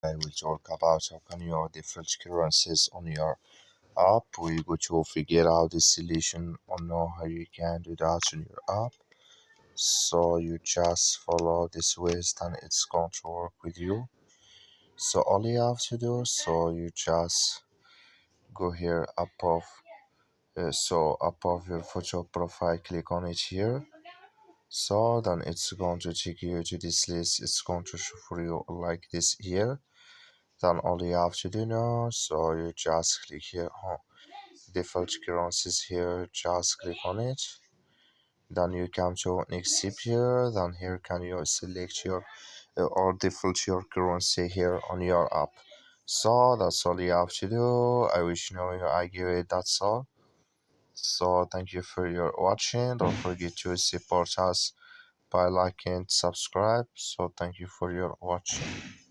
I will talk about how can you different currencies on your app. We go to figure out the solution on how you can do that on your app. So you just follow this ways, then it's going to work with you. So all you have to do, so you just go here above. Above your photo profile, click on it here. So then it's going to take you to this list. It's going to show for you like this here. Then all you have to do now, so you just click here on default currencies here, just click on it. Then you come to next step here. Then here can you select your or default your currency here on your app. So that's all you have to do. I wish you know I give it. That's all. So thank you for your watching. Don't forget to support us by liking, subscribe. So thank you for your watching.